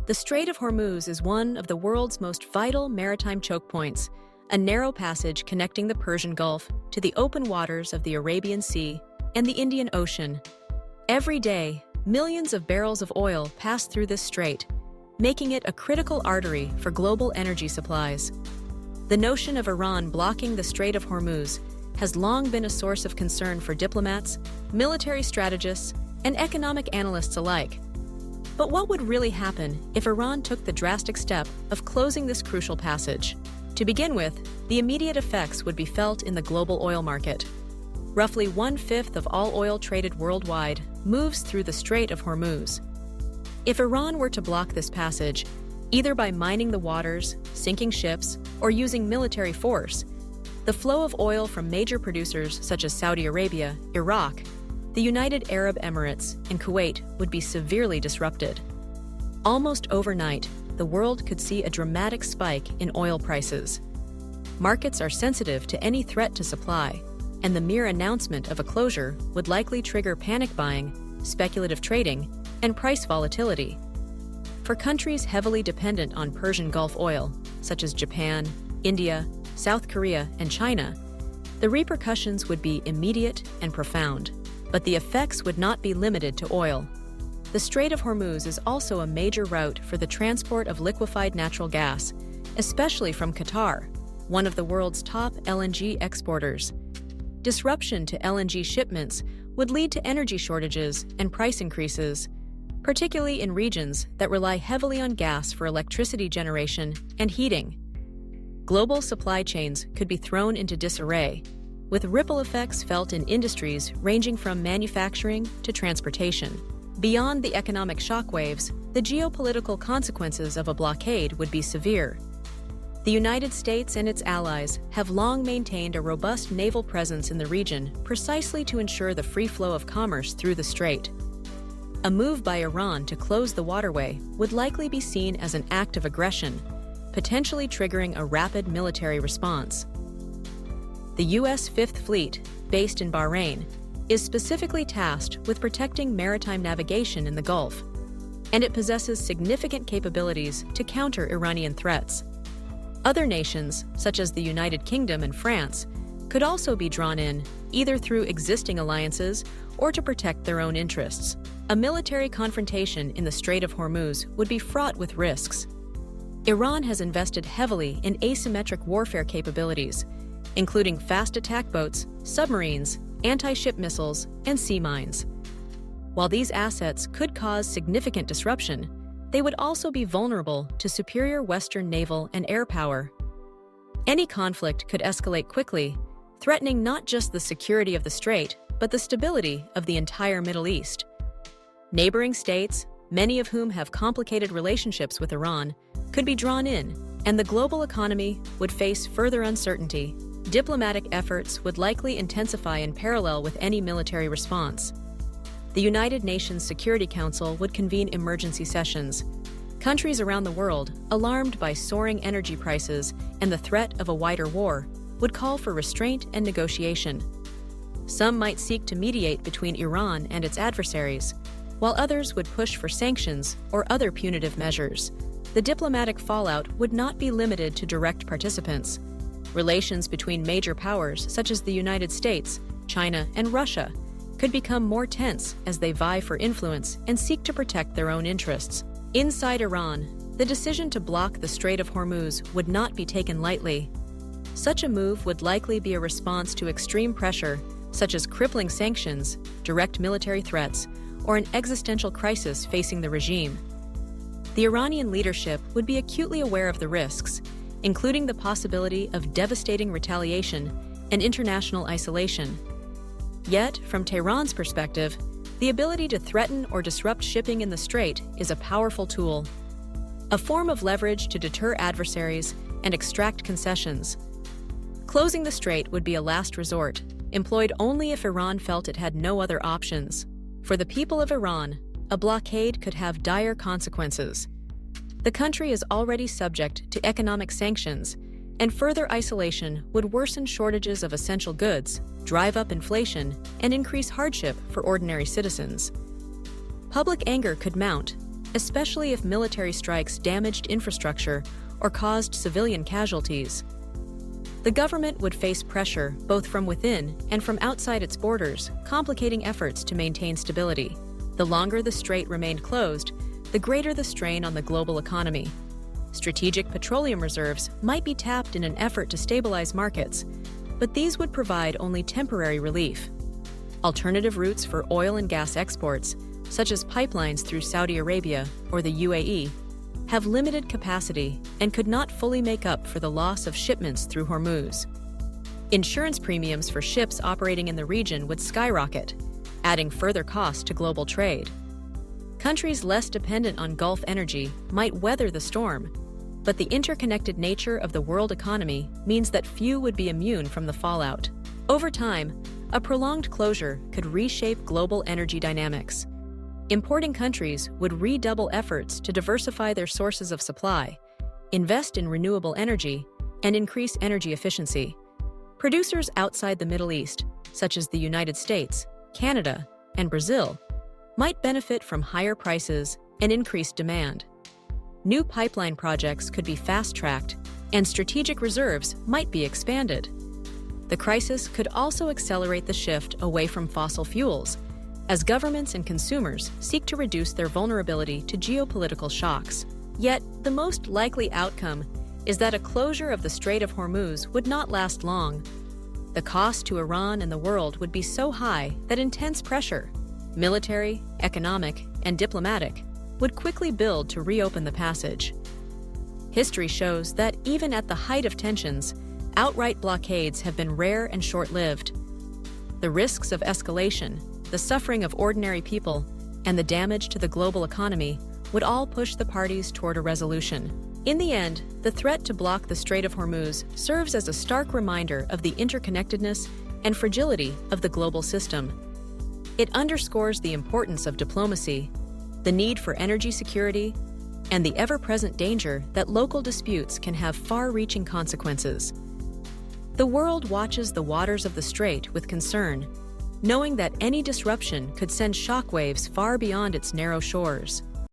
The Strait of Hormuz is one of the world's most vital maritime choke points, a narrow passage connecting the Persian Gulf to the open waters of the Arabian Sea and the Indian Ocean. Every day, millions of barrels of oil pass through this strait, making it a critical artery for global energy supplies. The notion of Iran blocking the Strait of Hormuz has long been a source of concern for diplomats, military strategists, and economic analysts alike. But what would really happen if Iran took the drastic step of closing this crucial passage? To begin with, the immediate effects would be felt in the global oil market. Roughly 1/5 of all oil traded worldwide moves through the Strait of Hormuz. If Iran were to block this passage, either by mining the waters, sinking ships, or using military force, the flow of oil from major producers such as Saudi Arabia, Iraq, the United Arab Emirates, and Kuwait would be severely disrupted. Almost overnight, the world could see a dramatic spike in oil prices. Markets are sensitive to any threat to supply, and the mere announcement of a closure would likely trigger panic buying, speculative trading, and price volatility. For countries heavily dependent on Persian Gulf oil, such as Japan, India, South Korea, and China, the repercussions would be immediate and profound. But the effects would not be limited to oil. The Strait of Hormuz is also a major route for the transport of liquefied natural gas, especially from Qatar, one of the world's top LNG exporters. Disruption to LNG shipments would lead to energy shortages and price increases, particularly in regions that rely heavily on gas for electricity generation and heating. Global supply chains could be thrown into disarray, with ripple effects felt in industries ranging from manufacturing to transportation. Beyond the economic shockwaves, the geopolitical consequences of a blockade would be severe. The United States and its allies have long maintained a robust naval presence in the region precisely to ensure the free flow of commerce through the strait. A move by Iran to close the waterway would likely be seen as an act of aggression, potentially triggering a rapid military response. The U.S. Fifth Fleet, based in Bahrain, is specifically tasked with protecting maritime navigation in the Gulf, and it possesses significant capabilities to counter Iranian threats. Other nations, such as the United Kingdom and France, could also be drawn in, either through existing alliances or to protect their own interests. A military confrontation in the Strait of Hormuz would be fraught with risks. Iran has invested heavily in asymmetric warfare capabilities, including fast attack boats, submarines, anti-ship missiles, and sea mines. While these assets could cause significant disruption, they would also be vulnerable to superior Western naval and air power. Any conflict could escalate quickly, threatening not just the security of the strait, but the stability of the entire Middle East. Neighboring states, many of whom have complicated relationships with Iran, could be drawn in, and the global economy would face further uncertainty. Diplomatic efforts would likely intensify in parallel with any military response. The United Nations Security Council would convene emergency sessions. Countries around the world, alarmed by soaring energy prices and the threat of a wider war, would call for restraint and negotiation. Some might seek to mediate between Iran and its adversaries, while others would push for sanctions or other punitive measures. The diplomatic fallout would not be limited to direct participants. Relations between major powers such as the United States, China, and Russia could become more tense as they vie for influence and seek to protect their own interests. Inside Iran, the decision to block the Strait of Hormuz would not be taken lightly. Such a move would likely be a response to extreme pressure, such as crippling sanctions, direct military threats, or an existential crisis facing the regime. The Iranian leadership would be acutely aware of the risks, including the possibility of devastating retaliation and international isolation. Yet, from Tehran's perspective, the ability to threaten or disrupt shipping in the strait is a powerful tool, a form of leverage to deter adversaries and extract concessions. Closing the strait would be a last resort, employed only if Iran felt it had no other options. For the people of Iran, a blockade could have dire consequences. The country is already subject to economic sanctions, and further isolation would worsen shortages of essential goods, drive up inflation, and increase hardship for ordinary citizens. Public anger could mount, especially if military strikes damaged infrastructure or caused civilian casualties. The government would face pressure both from within and from outside its borders, complicating efforts to maintain stability. The longer the strait remained closed, the greater the strain on the global economy. Strategic petroleum reserves might be tapped in an effort to stabilize markets, but these would provide only temporary relief. Alternative routes for oil and gas exports, such as pipelines through Saudi Arabia or the UAE, have limited capacity and could not fully make up for the loss of shipments through Hormuz. Insurance premiums for ships operating in the region would skyrocket, adding further costs to global trade. Countries less dependent on Gulf energy might weather the storm, but the interconnected nature of the world economy means that few would be immune from the fallout. Over time, a prolonged closure could reshape global energy dynamics. Importing countries would redouble efforts to diversify their sources of supply, invest in renewable energy, and increase energy efficiency. Producers outside the Middle East, such as the United States, Canada, and Brazil, might benefit from higher prices and increased demand. New pipeline projects could be fast-tracked, and strategic reserves might be expanded. The crisis could also accelerate the shift away from fossil fuels, as governments and consumers seek to reduce their vulnerability to geopolitical shocks. Yet, the most likely outcome is that a closure of the Strait of Hormuz would not last long. The cost to Iran and the world would be so high that intense pressure, military, economic, and diplomatic, would quickly build to reopen the passage. History shows that even at the height of tensions, outright blockades have been rare and short-lived. The risks of escalation, the suffering of ordinary people, and the damage to the global economy would all push the parties toward a resolution. In the end, the threat to block the Strait of Hormuz serves as a stark reminder of the interconnectedness and fragility of the global system. It underscores the importance of diplomacy, the need for energy security, and the ever-present danger that local disputes can have far-reaching consequences. The world watches the waters of the strait with concern, knowing that any disruption could send shockwaves far beyond its narrow shores.